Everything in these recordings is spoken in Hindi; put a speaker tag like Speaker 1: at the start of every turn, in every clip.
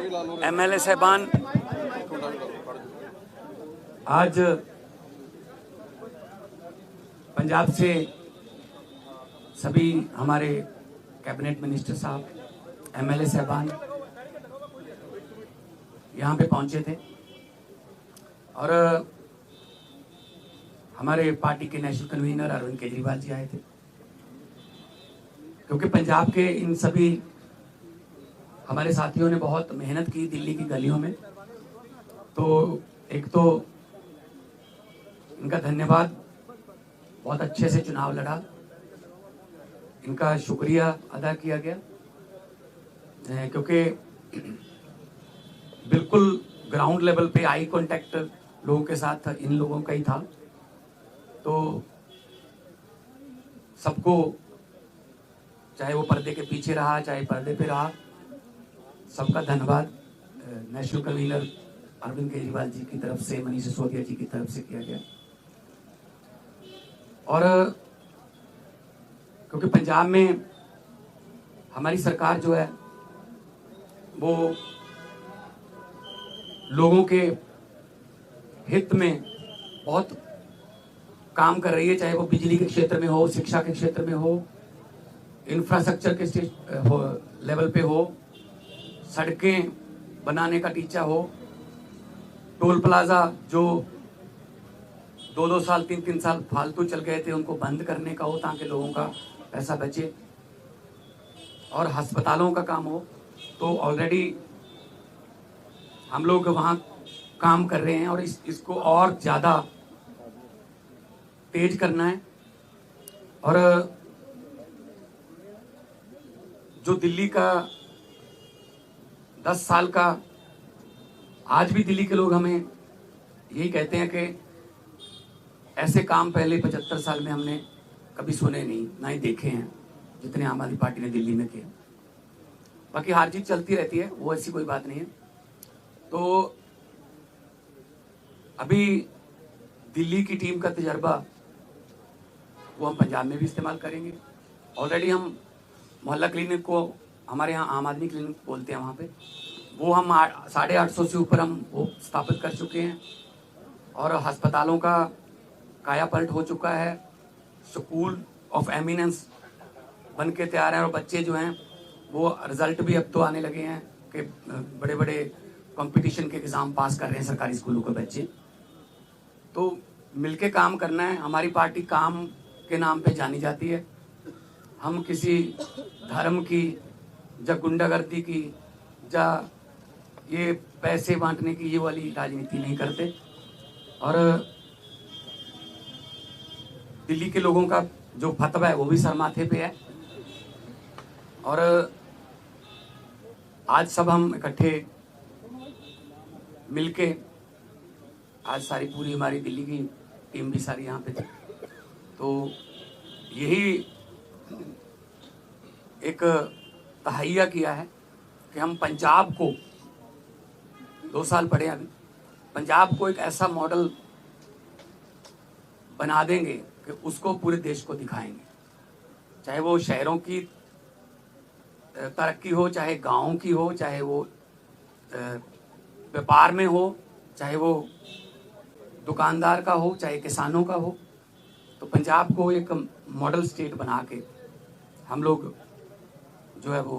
Speaker 1: एमएलए साहबान, आज पंजाब से सभी हमारे कैबिनेट मिनिस्टर साहब, एमएलए साहबान यहाँ पे पहुंचे थे और हमारे पार्टी के नेशनल कन्वीनर अरविंद केजरीवाल जी आए थे। क्योंकि पंजाब के इन सभी हमारे साथियों ने बहुत मेहनत की दिल्ली की गलियों में, तो एक तो इनका धन्यवाद, बहुत अच्छे से चुनाव लड़ा, इनका शुक्रिया अदा किया गया। क्योंकि बिल्कुल ग्राउंड लेवल पे आई कांटेक्ट लोगों के साथ इन लोगों का ही था, तो सबको, चाहे वो पर्दे के पीछे रहा चाहे पर्दे पे रहा, सबका धन्यवाद नेशनल कन्वीनर अरविंद केजरीवाल जी की तरफ से, मनीष सिसोदिया जी की तरफ से किया गया। और क्योंकि पंजाब में हमारी सरकार जो है वो लोगों के हित में बहुत काम कर रही है, चाहे वो बिजली के क्षेत्र में हो, शिक्षा के क्षेत्र में हो, इंफ्रास्ट्रक्चर के लेवल पे हो, सड़कें बनाने का टीचा हो, टोल प्लाजा जो 2-2 साल 3-3 साल फालतू चल गए थे उनको बंद करने का हो ताकि लोगों का पैसा बचे, और अस्पतालों का काम हो। तो ऑलरेडी हम लोग वहाँ काम कर रहे हैं और इसको और ज़्यादा तेज करना है। और जो दिल्ली का 10 साल का, आज भी दिल्ली के लोग हमें यही कहते हैं कि ऐसे काम पहले 75 साल में हमने कभी सुने नहीं, ना ही देखे हैं जितने आम आदमी पार्टी ने दिल्ली में किए। बाकी हार जीत चलती रहती है, वो ऐसी कोई बात नहीं है। तो अभी दिल्ली की टीम का तजर्बा वो हम पंजाब में भी इस्तेमाल करेंगे। ऑलरेडी हम मोहल्ला क्लिनिक को, हमारे यहाँ आम आदमी क्लिनिक बोलते हैं, वहाँ पे वो हम 850 से ऊपर हम वो स्थापित कर चुके हैं और अस्पतालों का काया पलट हो चुका है। स्कूल ऑफ एमिनेंस बन के तैयार हैं और बच्चे जो हैं वो रिजल्ट भी अब तो आने लगे हैं कि बड़े बड़े कंपटीशन के एग्ज़ाम पास कर रहे हैं सरकारी स्कूलों के बच्चे। तो मिलके काम करना है। हमारी पार्टी काम के नाम पे जानी जाती है। हम किसी धर्म की या गुंडागर्दी की या ये पैसे बांटने की ये वाली राजनीति नहीं करते। और दिल्ली के लोगों का जो फतवा है वो भी सर माथे पे है। और आज सब हम इकट्ठे मिलके, आज सारी पूरी हमारी दिल्ली की टीम भी सारी यहाँ पे थी, तो यही एक तहैया किया है कि हम पंजाब को, 2 साल पड़े अभी, पंजाब को एक ऐसा मॉडल बना देंगे कि उसको पूरे देश को दिखाएंगे। चाहे वो शहरों की तरक्की हो, चाहे गाँव की हो, चाहे वो व्यापार में हो, चाहे वो दुकानदार का हो, चाहे किसानों का हो, तो पंजाब को एक मॉडल स्टेट बना के हम लोग जो है वो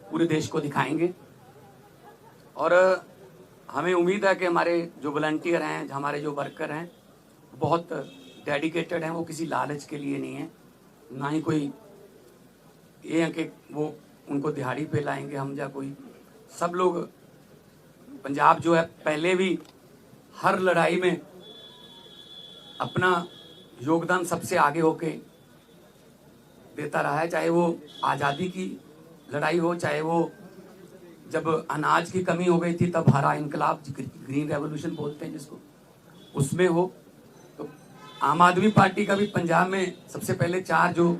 Speaker 1: पूरे देश को दिखाएंगे। और हमें उम्मीद है कि हमारे जो वॉलंटियर हैं, हमारे जो वर्कर हैं, बहुत डेडिकेटेड हैं। वो किसी लालच के लिए नहीं है, ना ही कोई ये है कि वो उनको दिहाड़ी पे लाएंगे हम या कोई। सब लोग, पंजाब जो है पहले भी हर लड़ाई में अपना योगदान सबसे आगे होके देता रहा है। चाहे वो आज़ादी की लड़ाई हो, चाहे वो जब अनाज की कमी हो गई थी तब हरा इनकलाब, ग्रीन रेवोल्यूशन बोलते हैं जिसको, उसमें हो। तो आम आदमी पार्टी का भी पंजाब में सबसे पहले 4 जो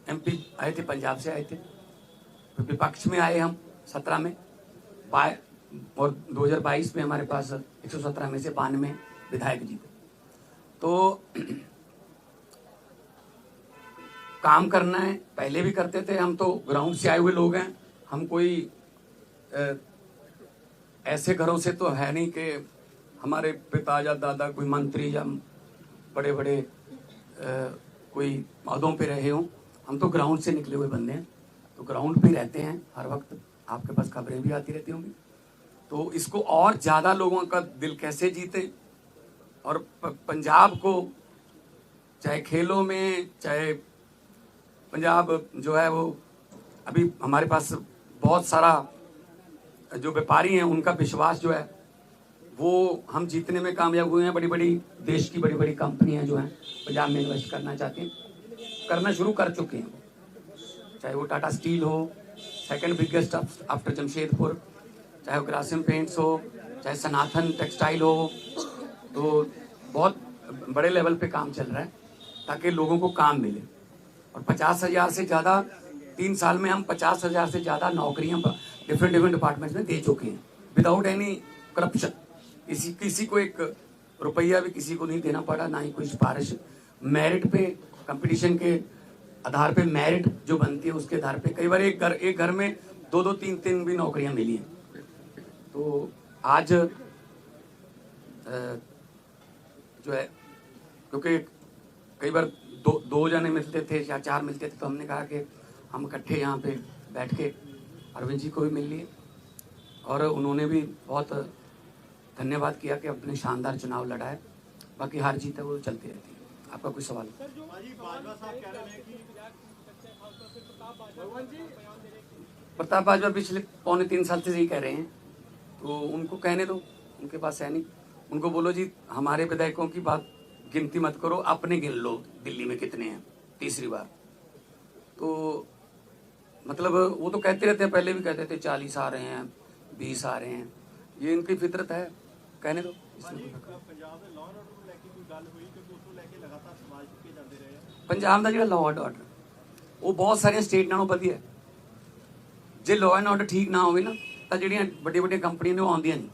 Speaker 1: MP आए थे पंजाब से आए थे, तो विपक्ष में आए हम 17 में, और 2022 में हमारे पास 117 में से 92 विधायक जीते। तो काम करना है, पहले भी करते थे हम, तो ग्राउंड से आए हुए लोग हैं। हम कोई ऐसे घरों से तो है नहीं कि हमारे पिता या दादा कोई मंत्री या बड़े बड़े कोई पदों पे रहे हों। हम तो ग्राउंड से निकले हुए बंदे हैं, तो ग्राउंड पे रहते हैं हर वक्त। आपके पास खबरें भी आती रहती होंगी। तो इसको और ज़्यादा लोगों का दिल कैसे जीते, और पंजाब को चाहे खेलों में, चाहे पंजाब जो है वो अभी हमारे पास बहुत सारा जो व्यापारी हैं उनका विश्वास जो है वो हम जीतने में कामयाब हुए हैं। बड़ी बड़ी देश की बड़ी बड़ी कंपनियां जो हैं पंजाब में इन्वेस्ट करना चाहती हैं, करना शुरू कर चुके हैं। चाहे वो टाटा स्टील हो, सेकंड बिगेस्ट आफ्टर जमशेदपुर, चाहे वो ग्रासिम पेंट्स हो, चाहे सनातन टेक्सटाइल हो, तो बहुत बड़े लेवल पे काम चल रहा है ताकि लोगों को काम मिले। और 50,000 से ज़्यादा 3 साल में हम 50,000 से ज़्यादा नौकरियां डिफरेंट डिपार्टमेंट्स में दे चुके हैं विदाउट एनी करप्शन। किसी को एक रुपया भी किसी को नहीं देना पड़ा, ना ही कोई सिफारिश। मेरिट पे, कंपटीशन के आधार पे मेरिट जो बनती है उसके आधार पे कई बार एक घर में 2-2, 3-3 भी नौकरियां मिली हैं। तो आज जो है, क्योंकि कई बार दो जने मिलते थे या 4 मिलते थे, तो हमने कहा कि हम इकट्ठे यहाँ पे बैठ के अरविंद जी को भी मिल लिए, और उन्होंने भी बहुत धन्यवाद किया कि अपने शानदार चुनाव लड़ा है। बाकी हार जीत है वो चलती रहती है। आपका कोई सवाल? प्रताप बाजवा पिछले 2.25 साल से यही कह रहे हैं, तो उनको कहने दो, उनके पास है नहीं। उनको बोलो जी हमारे विधायकों की बात गिनती मत करो, अपने गिन लो दिल्ली में कितने हैं तीसरी बार। तो मतलब वो तो कहते रहते हैं, पहले भी कहते थे 40 आ रहे हैं, 20 आ रहे हैं, ये इनकी फितरत है, कहने दो। पंजाब का जो लॉ एंड ऑर्डर वो बहुत सारे स्टेट नालों वधिया है। जे लॉ एंड ऑर्डर ठीक ना होवे ना तो ਜਿਹੜੀਆਂ ਵੱਡੀਆਂ ਵੱਡੀਆਂ ਕੰਪਨੀਆਂ ਨੇ ਉਹ ਆਉਂਦੀਆਂ ਨਹੀਂ।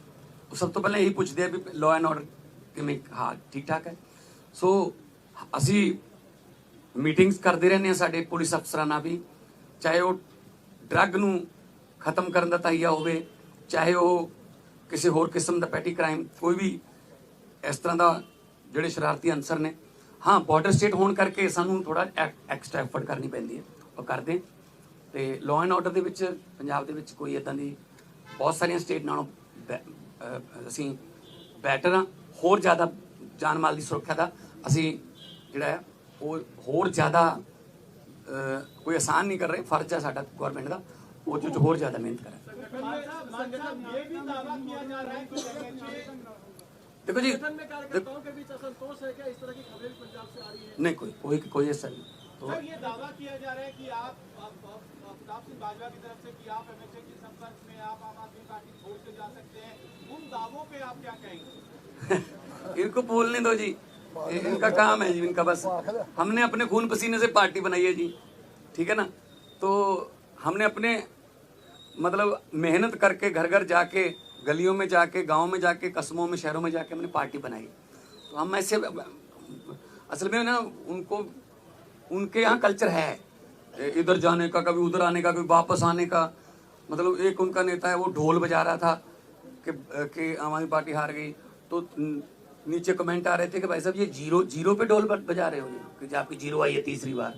Speaker 1: ਉਹ ਸਭ ਤੋਂ ਪਹਿਲਾਂ ਇਹੀ ਪੁੱਛਦੇ ਆ ਵੀ ਲॉ ਐਂਡ ਆਰਡਰ ਕਿਵੇਂ, ਹਾਂ ਠੀਕ ਠਾਕ ਹੈ। ਸੋ ਅਸੀਂ ਮੀਟਿੰਗਸ ਕਰਦੇ ਰਹਿੰਦੇ ਹਾਂ ਸਾਡੇ ਪੁਲਿਸ ਅਫਸਰਾਂ ਨਾਲ ਵੀ, ਚਾਹੇ ਉਹ ਡਰੱਗ ਨੂੰ ਖਤਮ ਕਰਨ ਦਾ ਤਾਈਆ ਹੋਵੇ, ਚਾਹੇ ਉਹ ਕਿਸੇ ਹੋਰ ਕਿਸਮ ਦਾ ਪੈਟੀ ਕ੍ਰਾਈਮ, ਕੋਈ ਵੀ ਇਸ ਤਰ੍ਹਾਂ ਦਾ ਜਿਹੜੇ ਸ਼ਰਾਰਤੀ ਅਨਸਰ ਨੇ। हाँ बॉर्डर स्टेट होने करके सानू थोड़ा एक्सट्रा एफर्ट करनी पैंदी है, और करते। तो लॉ एंड ऑर्डर के पंजाब के कोई इदां दी बहुत सारिया स्टेट नालों असी बैटर हाँ। होर ज़्यादा जान माल की सुरक्षा का असी जिहड़ा है वो होर ज़्यादा कोई आसान नहीं कर रहे। फर्ज है साडा गौरमेंट का वो होर ज़्यादा मेहनत करें। देखो जी, नहीं कोई ऐसा नहीं। तो सर ये दावा किया जा रहा है कि आप प्रताप सिंह बाजवा की तरफ से कि आप एमएचए के संपर्क में, आप आम आदमी पार्टी छोड़ के जा सकते हैं, उन दावों पे आप क्या कहेंगे? इनको बोलने दो जी, इनका काम है जी, इनका बस। हमने अपने खून पसीने से पार्टी बनाई है जी, ठीक है ना। तो हमने अपने मतलब मेहनत करके घर घर जाके, गलियों में जाके, गांव में जाके, कस्बों में, शहरों में जाके हमने पार्टी बनाई। तो हम ऐसे असल में ना उनके यहाँ कल्चर है इधर जाने का, कभी उधर आने का, कभी वापस आने का। मतलब एक उनका नेता है वो ढोल बजा रहा था कि आम आदमी पार्टी हार गई, तो नीचे कमेंट आ रहे थे कि भाई साहब ये जीरो पे ढोल बजा रहे हो कि आपकी जीरो आई है तीसरी बार।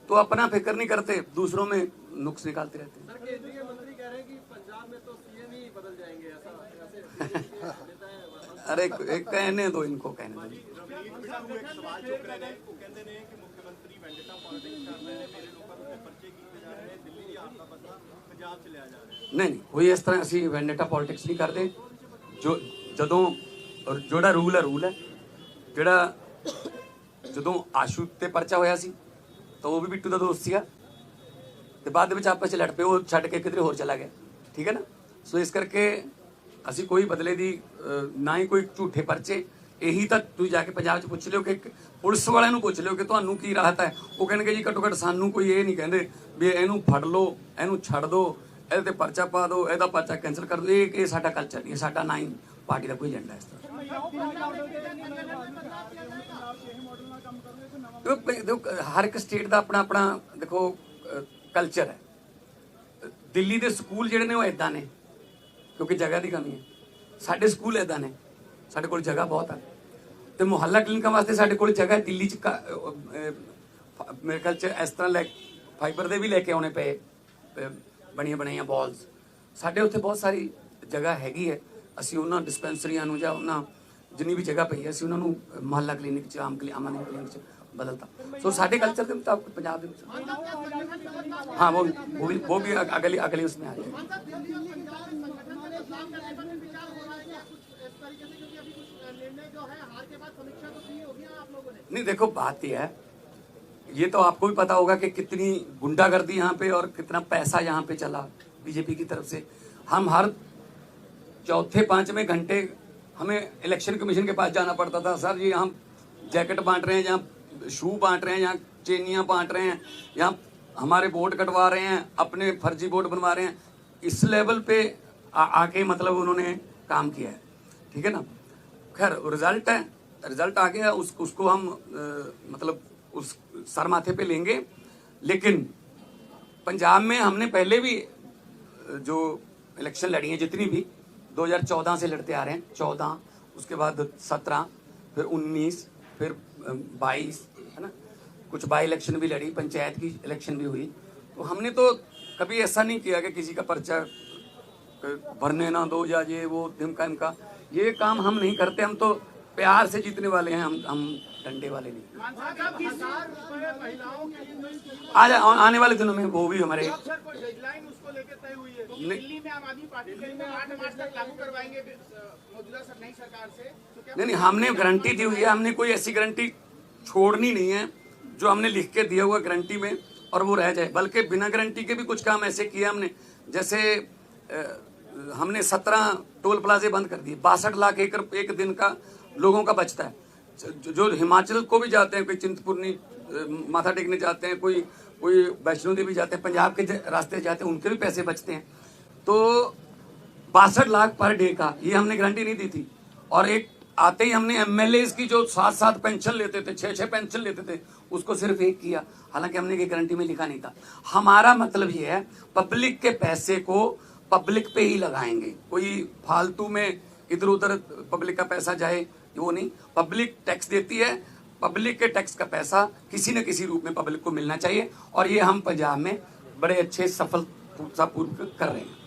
Speaker 1: तो अपना फिक्र नहीं करते, दूसरों में नुक्स निकालते रहते हैं। सर केंद्रीय मंत्री कह रहे हैं कि पंजाब में तो सीएम ही बदल जाएंगे, ऐसा अरे कहने दो, इनको कहने दो। नहीं कोई इस तरह असी वेंडेटा पॉलिटिक्स नहीं करते। जोड़ा रूल है जोड़ा जो आशू ते परचा होया सी तो वो भी बिट्टू का दोस्त सीगा, तो बाद में आपस लड़ पे, वो छड़ के किधरे होर चला गया, ठीक है ना। सो इस करके असी कोई बदले दी ना ही कोई झूठे परचे। यही तो तुम जाके पंजाब पुछ लियो कि पुलिस वाले पुछ लियो कि तुहानू की राहत है, वो कहेंगे जी घट्टो घट्ट सानू कोई ये नहीं कहते भी इनू फड़ लो, इनू छड़ दो, ये परचा पा दो, यदा परचा कैंसल कर दो। ये साडा कल्चर नहीं है, साडा ना ही पार्टी का कोई एजेंडा इस तरह। देखो हर एक स्टेट का अपना अपना देखो कल्चर है। दिल्ली के स्कूल जिहड़े ने वो इदां ने क्योंकि जगह की कमी है। ਸਾਡੇ ਸਕੂਲ ਇਦਾਂ ਨੇ, ਸਾਡੇ ਕੋਲ ਜਗ੍ਹਾ ਬਹੁਤ ਹੈ ਤੇ ਮੁਹੱਲਾ ਕਲੀਨਿਕਾਂ ਵਾਸਤੇ ਸਾਡੇ ਕੋਲ ਜਗ੍ਹਾ ਹੈ। ਦਿੱਲੀ 'ਚ ਮੇਰੇ ਖਿਆਲ 'ਚ ਇਸ ਤਰ੍ਹਾਂ ਫਾਈਬਰ ਦੇ ਵੀ ਲੈ ਕੇ ਆਉਣੇ ਪਏ ਬਣੀਆਂ ਬਣਾਈਆਂ ਬਾਲਸ। ਸਾਡੇ ਉੱਥੇ ਬਹੁਤ ਸਾਰੀ ਜਗ੍ਹਾ ਹੈਗੀ ਹੈ। ਅਸੀਂ ਉਹਨਾਂ ਡਿਸਪੈਂਸਰੀਆਂ ਨੂੰ ਜਾਂ ਉਹਨਾਂ ਜਿੰਨੀ ਵੀ ਜਗ੍ਹਾ ਪਈ ਹੈ ਅਸੀਂ ਉਹਨਾਂ ਨੂੰ ਮੁਹੱਲਾ ਕਲੀਨਿਕ 'ਚ ਆਮ ਕਲੀਨਿਕ 'ਚ बदलता। सो साढ़े कल्चर के मुताबिक पंजाब हाँ वो भी अगली उसमें आ जाएगी। नहीं देखो बात यह है, ये तो आपको भी पता होगा कि कितनी गुंडागर्दी यहाँ पे और कितना पैसा यहाँ पे चला बीजेपी की तरफ से। हम हर चौथे पांचवें घंटे हमें इलेक्शन कमीशन के पास जाना पड़ता था। सर जी हम जैकेट बांट रहे हैं, जहाँ शू बांट रहे हैं, यहाँ चेनियाँ बांट रहे हैं, यहाँ हमारे वोट कटवा रहे हैं, अपने फर्जी वोट बनवा रहे हैं। इस लेवल पे आके मतलब उन्होंने काम किया है, ठीक है ना। खैर रिजल्ट है, रिजल्ट आ गया, उसको हम मतलब उस सर माथे पे लेंगे। लेकिन पंजाब में हमने पहले भी जो इलेक्शन लड़ी हैं जितनी भी 2014 से लड़ते आ रहे हैं, 14 उसके बाद 17 फिर 19 फिर 22 है ना, कुछ बाई इलेक्शन भी लड़ी, पंचायत की इलेक्शन भी हुई। तो हमने तो कभी ऐसा नहीं किया कि किसी का पर्चा भरने ना दो या ये वो धिमका इमका, ये काम हम नहीं करते। हम तो प्यार से जीतने वाले हैं, हम डंडे वाले नहीं। आज आने वाले दिनों में वो भी हमारे नहीं हमने गारंटी दी हुई है। हमने कोई ऐसी गारंटी छोड़नी नहीं है जो हमने लिख के दिया हुआ गारंटी में और वो रह जाए। बल्कि बिना गारंटी के भी कुछ काम ऐसे किया हमने, जैसे हमने 17 टोल प्लाजे बंद कर दिए। 62 लाख एकड़ एक दिन का लोगों का बचता है। जो हिमाचल को भी जाते हैं, कोई चिंतपूर्णी माथा टेकने जाते हैं, कोई वैष्णो देवी जाते हैं, पंजाब के रास्ते जाते हैं, उनके भी पैसे बचते हैं। तो 62 लाख पर डे का ये हमने गारंटी नहीं दी थी। और एक आते ही हमने एमएलए की जो 7-7 पेंशन लेते थे, 6-6 पेंशन लेते थे, उसको सिर्फ एक किया। हालांकि हमने ये गारंटी में लिखा नहीं था। हमारा मतलब ये है पब्लिक के पैसे को पब्लिक पे ही लगाएंगे। कोई फालतू में इधर उधर पब्लिक का पैसा जाए वो नहीं। पब्लिक टैक्स देती है, पब्लिक के टैक्स का पैसा किसी न किसी रूप में पब्लिक को मिलना चाहिए। और ये हम पंजाब में बड़े अच्छे सफलतापूर्वक कर रहे हैं।